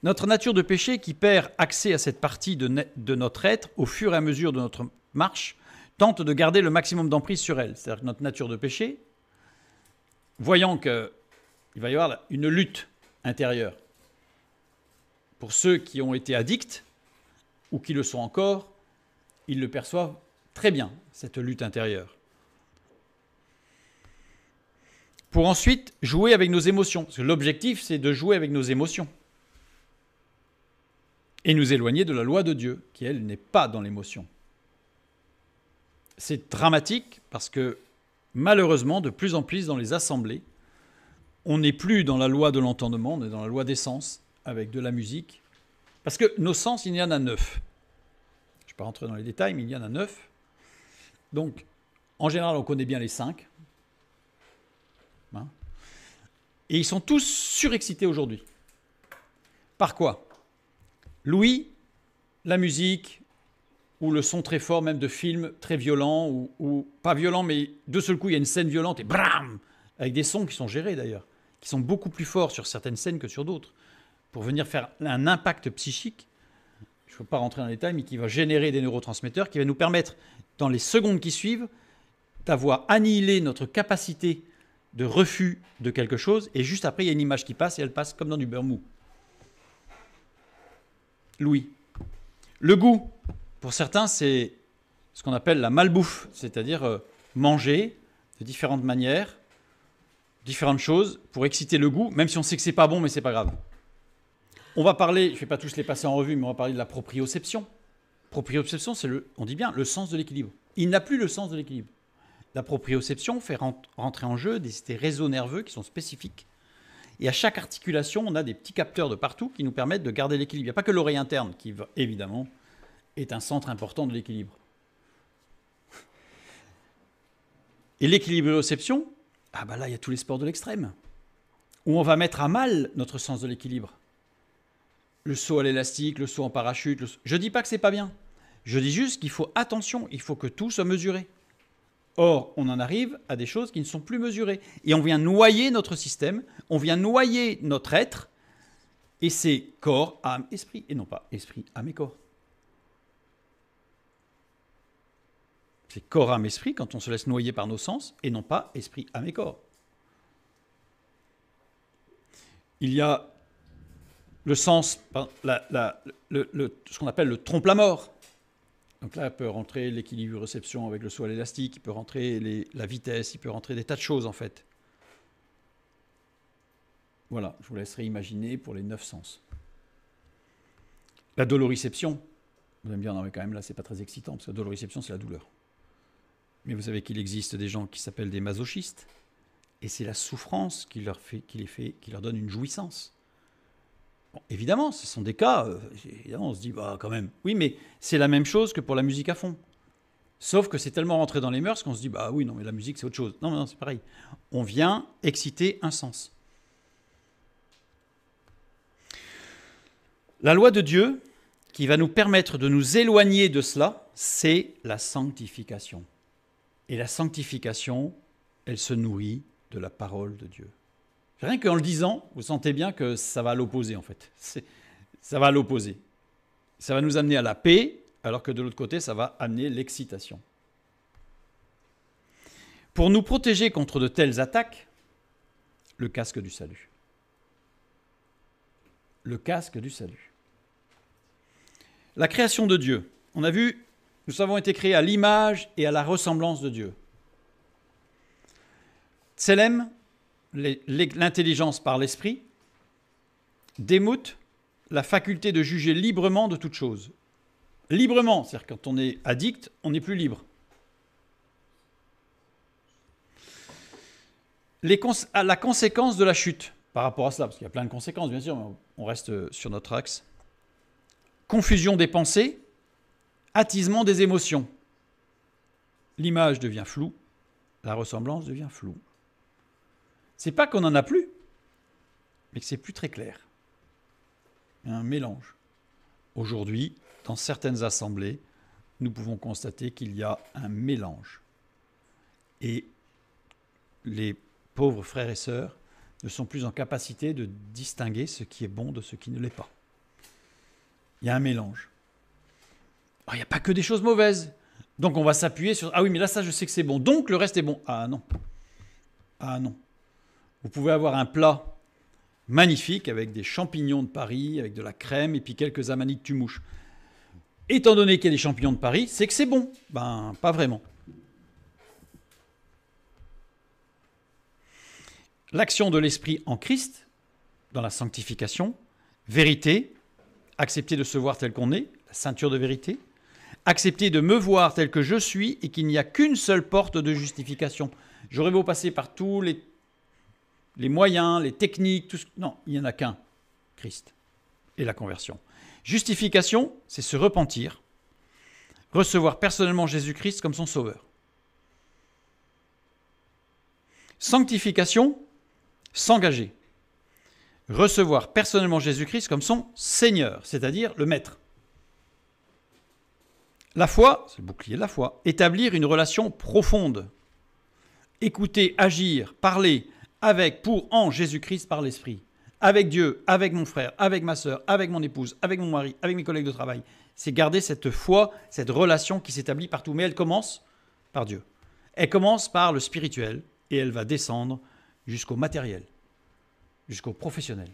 Speaker 1: Notre nature de péché qui perd accès à cette partie de notre être au fur et à mesure de notre marche, tente de garder le maximum d'emprise sur elle. C'est-à-dire que notre nature de péché, voyant qu'il va y avoir une lutte intérieure, pour ceux qui ont été addicts, ou qui le sont encore, ils le perçoivent très bien, cette lutte intérieure. Pour ensuite jouer avec nos émotions. Parce que l'objectif, c'est de jouer avec nos émotions. Et nous éloigner de la loi de Dieu, qui, elle, n'est pas dans l'émotion. C'est dramatique parce que, malheureusement, de plus en plus dans les assemblées, on n'est plus dans la loi de l'entendement, on est dans la loi des sens, avec de la musique. Parce que nos sens, il y en a 9. Je ne vais pas rentrer dans les détails, mais il y en a 9. Donc, en général, on connaît bien les 5. Hein, et ils sont tous surexcités aujourd'hui. Par quoi? L'ouïe, la musique, ou le son très fort, même de films très violents, ou pas violents, mais de seul coup, il y a une scène violente et bram, avec des sons qui sont gérés d'ailleurs, qui sont beaucoup plus forts sur certaines scènes que sur d'autres, pour venir faire un impact psychique, je ne veux pas rentrer dans les détails, mais qui va générer des neurotransmetteurs, qui va nous permettre, dans les secondes qui suivent, d'avoir annihilé notre capacité de refus de quelque chose, et juste après, il y a une image qui passe, et elle passe comme dans du beurre mou. L'ouïe. Le goût, pour certains, c'est ce qu'on appelle la malbouffe, c'est-à-dire manger de différentes manières, différentes choses pour exciter le goût, même si on sait que c'est pas bon, mais c'est pas grave. On va parler, je ne vais pas tous les passer en revue, mais on va parler de la proprioception. Proprioception, c'est on dit bien, le sens de l'équilibre. Il n'a plus le sens de l'équilibre. La proprioception fait rentrer en jeu des réseaux nerveux qui sont spécifiques. Et à chaque articulation, on a des petits capteurs de partout qui nous permettent de garder l'équilibre. Il n'y a pas que l'oreille interne qui, évidemment, est un centre important de l'équilibre. Et l'équilibrioception, là, il y a tous les sports de l'extrême, où on va mettre à mal notre sens de l'équilibre. Le saut à l'élastique, le saut en parachute. Je ne dis pas que ce n'est pas bien. Je dis juste qu'il faut attention, il faut que tout soit mesuré. Or, on en arrive à des choses qui ne sont plus mesurées. Et on vient noyer notre système, on vient noyer notre être, et c'est corps, âme, esprit, et non pas esprit, âme et corps. C'est corps, âme, esprit quand on se laisse noyer par nos sens, et non pas esprit, âme et corps. Il y a le sens, ce qu'on appelle le trompe-la-mort. Donc là, il peut rentrer l'équilibre réception avec le saut à l'élastique, il peut rentrer la vitesse, il peut rentrer des tas de choses en fait. Voilà, je vous laisserai imaginer pour les 9 sens. La doloriception, vous allez me dire, non mais quand même là, c'est pas très excitant, parce que la doloriception, c'est la douleur. Mais vous savez qu'il existe des gens qui s'appellent des masochistes. Et c'est la souffrance qui leur donne une jouissance. Bon, évidemment, ce sont des cas, évidemment, on se dit, bah quand même. Oui, mais c'est la même chose que pour la musique à fond. Sauf que c'est tellement rentré dans les mœurs qu'on se dit, bah oui, non, mais la musique, c'est autre chose. Non, non, c'est pareil. On vient exciter un sens. La loi de Dieu, qui va nous permettre de nous éloigner de cela, c'est la sanctification. Et la sanctification, elle se nourrit de la parole de Dieu. Rien qu'en le disant, vous sentez bien que ça va à l'opposé, en fait. Ça va à l'opposé. Ça va nous amener à la paix, alors que de l'autre côté, ça va amener l'excitation. Pour nous protéger contre de telles attaques, le casque du salut. Le casque du salut. La création de Dieu. On a vu, nous avons été créés à l'image et à la ressemblance de Dieu. Tselem, l'intelligence par l'esprit. Démout, la faculté de juger librement de toute chose. Librement, c'est-à-dire quand on est addict, on n'est plus libre. La conséquence de la chute, par rapport à cela, parce qu'il y a plein de conséquences, bien sûr, mais on reste sur notre axe. Confusion des pensées, attisement des émotions. L'image devient floue, la ressemblance devient floue. C'est pas qu'on n'en a plus, mais que c'est plus très clair. Il y a un mélange. Aujourd'hui, dans certaines assemblées, nous pouvons constater qu'il y a un mélange. Et les pauvres frères et sœurs ne sont plus en capacité de distinguer ce qui est bon de ce qui ne l'est pas. Il y a un mélange. Alors, il n'y a pas que des choses mauvaises. Donc on va s'appuyer sur... Ah oui, mais là, ça, je sais que c'est bon. Donc le reste est bon. Ah non. Ah non. Vous pouvez avoir un plat magnifique avec des champignons de Paris, avec de la crème et puis quelques amanites tumouches. Étant donné qu'il y a des champignons de Paris, c'est que c'est bon. Ben, pas vraiment. L'action de l'esprit en Christ, dans la sanctification, vérité, accepter de se voir tel qu'on est, la ceinture de vérité, accepter de me voir tel que je suis et qu'il n'y a qu'une seule porte de justification. J'aurais beau passer par tous les moyens, les techniques, tout ce... Non, il n'y en a qu'un, Christ et la conversion. Justification, c'est se repentir, recevoir personnellement Jésus-Christ comme son sauveur. Sanctification, s'engager, recevoir personnellement Jésus-Christ comme son Seigneur, c'est-à-dire le Maître. La foi, c'est le bouclier de la foi, établir une relation profonde, écouter, agir, parler avec, pour, en Jésus-Christ par l'Esprit, avec Dieu, avec mon frère, avec ma sœur, avec mon épouse, avec mon mari, avec mes collègues de travail. C'est garder cette foi, cette relation qui s'établit partout. Mais elle commence par Dieu. Elle commence par le spirituel et elle va descendre jusqu'au matériel, jusqu'au professionnel.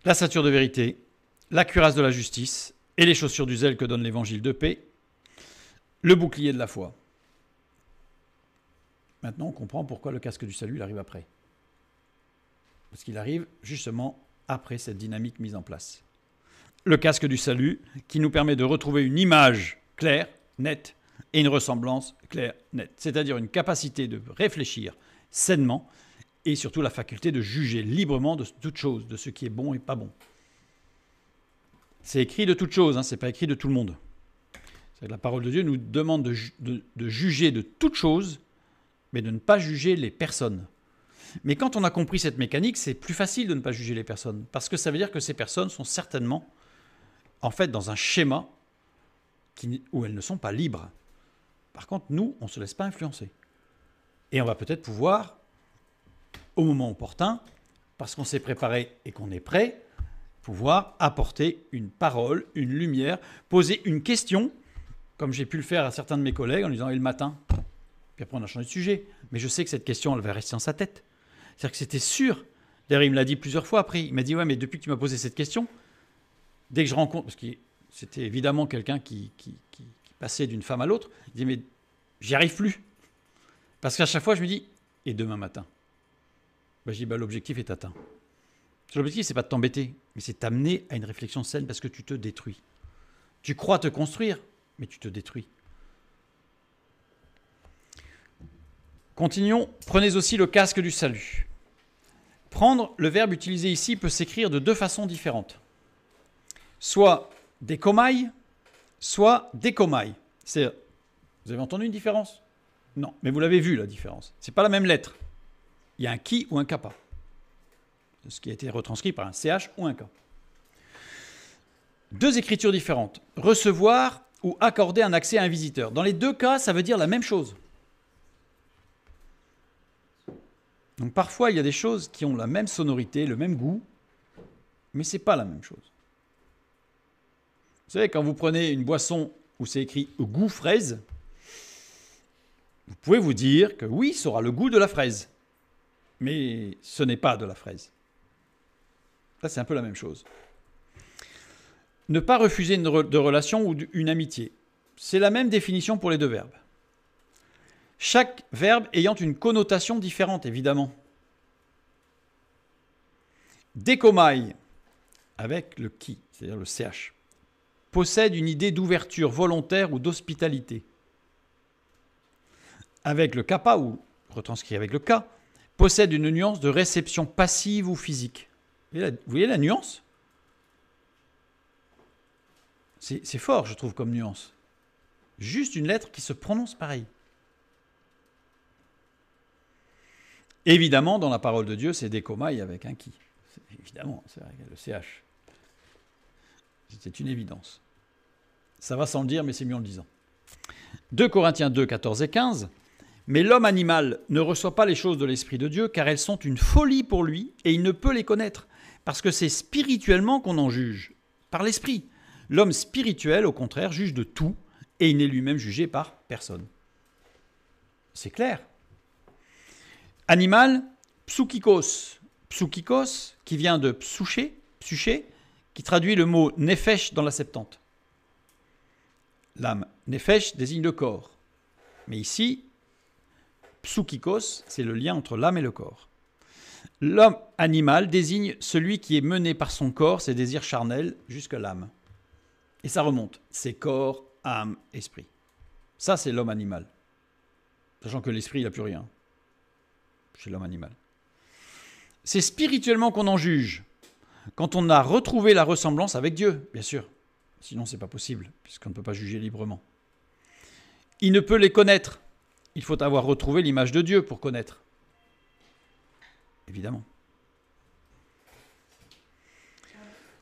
Speaker 1: La ceinture de vérité, la cuirasse de la justice et les chaussures du zèle que donne l'évangile de paix, le bouclier de la foi. Maintenant, on comprend pourquoi le casque du salut il arrive après. Parce qu'il arrive justement après cette dynamique mise en place. Le casque du salut qui nous permet de retrouver une image claire, nette, et une ressemblance claire, nette. C'est-à-dire une capacité de réfléchir sainement et surtout la faculté de juger librement de toute chose, de ce qui est bon et pas bon. C'est écrit de toute chose, hein, ce n'est pas écrit de tout le monde. C'est que la parole de Dieu nous demande de juger de toute chose, mais de ne pas juger les personnes. Mais quand on a compris cette mécanique, c'est plus facile de ne pas juger les personnes, parce que ça veut dire que ces personnes sont certainement, en fait, dans un schéma où elles ne sont pas libres. Par contre, nous, on ne se laisse pas influencer. Et on va peut-être pouvoir, au moment opportun, parce qu'on s'est préparé et qu'on est prêt, pouvoir apporter une parole, une lumière, poser une question, comme j'ai pu le faire à certains de mes collègues en lui disant « Et le matin ?» Puis après, on a changé de sujet. Mais je sais que cette question, elle va rester dans sa tête. C'est-à-dire que c'était sûr. D'ailleurs, il me l'a dit plusieurs fois après. Il m'a dit « Ouais, mais depuis que tu m'as posé cette question, dès que je rencontre... » Parce que c'était évidemment quelqu'un qui passait d'une femme à l'autre. Il dit « Mais j'y arrive plus. » Parce qu'à chaque fois, je me dis « Et demain matin ?» Je dis « L'objectif est atteint. » L'objectif, ce n'est pas de t'embêter, mais c'est de t'amener à une réflexion saine parce que tu te détruis. Tu crois te construire, mais tu te détruis. Continuons. Prenez aussi le casque du salut. Prendre, le verbe utilisé ici peut s'écrire de deux façons différentes. Soit dékomai, soit dékomai. Vous avez entendu une différence? Non, mais vous l'avez vu la différence. Ce n'est pas la même lettre. Il y a un ki ou un kappa. Ce qui a été retranscrit par un ch ou un k. Deux écritures différentes. Recevoir ou accorder un accès à un visiteur. Dans les deux cas, ça veut dire la même chose. Donc parfois, il y a des choses qui ont la même sonorité, le même goût, mais ce n'est pas la même chose. Vous savez, quand vous prenez une boisson où c'est écrit « goût fraise », vous pouvez vous dire que oui, ça aura le goût de la fraise, mais ce n'est pas de la fraise. Là, c'est un peu la même chose. Ne pas refuser de relation ou une amitié. C'est la même définition pour les deux verbes. Chaque verbe ayant une connotation différente, évidemment. Dékomai, avec le ki, c'est-à-dire le ch, possède une idée d'ouverture volontaire ou d'hospitalité. Avec le kappa, ou retranscrit avec le k, possède une nuance de réception passive ou physique. Vous voyez la nuance? C'est fort, je trouve, comme nuance. Juste une lettre qui se prononce pareil. Évidemment, dans la parole de Dieu, c'est dékomai avec un ki. Évidemment, c'est vrai, le ch. C'est une évidence. Ça va sans le dire, mais c'est mieux en le disant. 2 Corinthiens 2, 14 et 15. Mais l'homme animal ne reçoit pas les choses de l'Esprit de Dieu, car elles sont une folie pour lui, et il ne peut les connaître, parce que c'est spirituellement qu'on en juge, par l'Esprit. L'homme spirituel, au contraire, juge de tout, et il n'est lui-même jugé par personne. C'est clair. Animal, psoukikos. Psoukikos, qui vient de psouché, qui traduit le mot nefesh dans la Septante. L'âme, nefesh, désigne le corps. Mais ici, psoukikos, c'est le lien entre l'âme et le corps. L'homme animal désigne celui qui est mené par son corps, ses désirs charnels, jusqu'à l'âme. Et ça remonte. C'est corps, âme, esprit. Ça, c'est l'homme animal. Sachant que l'esprit, il n'a plus rien chez l'homme animal. C'est spirituellement qu'on en juge. Quand on a retrouvé la ressemblance avec Dieu, bien sûr. Sinon, ce n'est pas possible, puisqu'on ne peut pas juger librement. Il ne peut les connaître. Il faut avoir retrouvé l'image de Dieu pour connaître. Évidemment.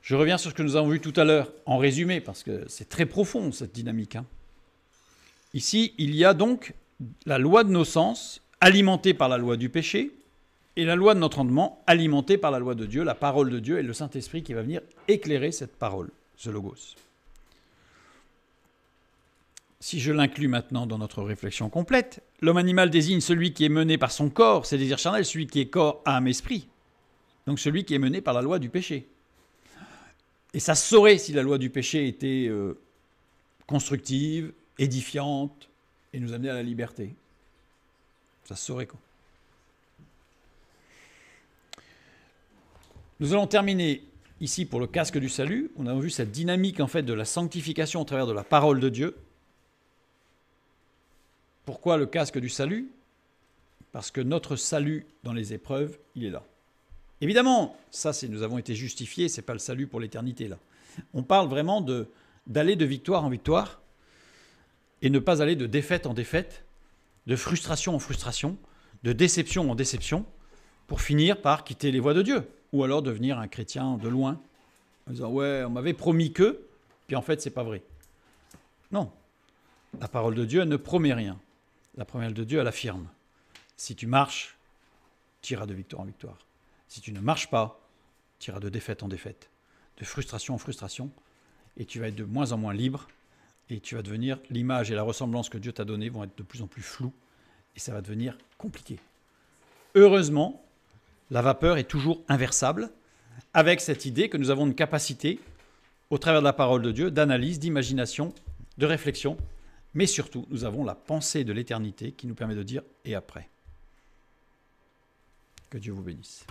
Speaker 1: Je reviens sur ce que nous avons vu tout à l'heure, en résumé, parce que c'est très profond, cette dynamique. Ici, il y a donc la loi de nos sens, alimentée par la loi du péché, et la loi de notre entendement, alimentée par la loi de Dieu, la parole de Dieu, et le Saint-Esprit qui va venir éclairer cette parole, ce logos. Si je l'inclus maintenant dans notre réflexion complète, l'homme animal désigne celui qui est mené par son corps, ses désirs charnels, celui qui est corps, âme, esprit. Donc celui qui est mené par la loi du péché. Et ça se saurait si la loi du péché était constructive, édifiante, et nous amenait à la liberté. Ça se saurait, quoi. Nous allons terminer ici pour le casque du salut. On a vu cette dynamique en fait de la sanctification au travers de la parole de Dieu. Pourquoi le casque du salut? Parce que notre salut dans les épreuves, il est là. Évidemment, ça, nous avons été justifiés, ce n'est pas le salut pour l'éternité, là. On parle vraiment d'aller de victoire en victoire et ne pas aller de défaite en défaite, de frustration en frustration, de déception en déception, pour finir par quitter les voies de Dieu, ou alors devenir un chrétien de loin, en disant « ouais, on m'avait promis que », puis en fait, c'est pas vrai. Non, la parole de Dieu ne promet rien. La parole de Dieu, elle affirme. Si tu marches, tu iras de victoire en victoire. Si tu ne marches pas, tu iras de défaite en défaite, de frustration en frustration, et tu vas être de moins en moins libre, et tu vas devenir, l'image et la ressemblance que Dieu t'a donnée vont être de plus en plus floues, et ça va devenir compliqué. Heureusement, la vapeur est toujours inversable, avec cette idée que nous avons une capacité, au travers de la parole de Dieu, d'analyse, d'imagination, de réflexion, mais surtout, nous avons la pensée de l'éternité qui nous permet de dire « et après ». Que Dieu vous bénisse.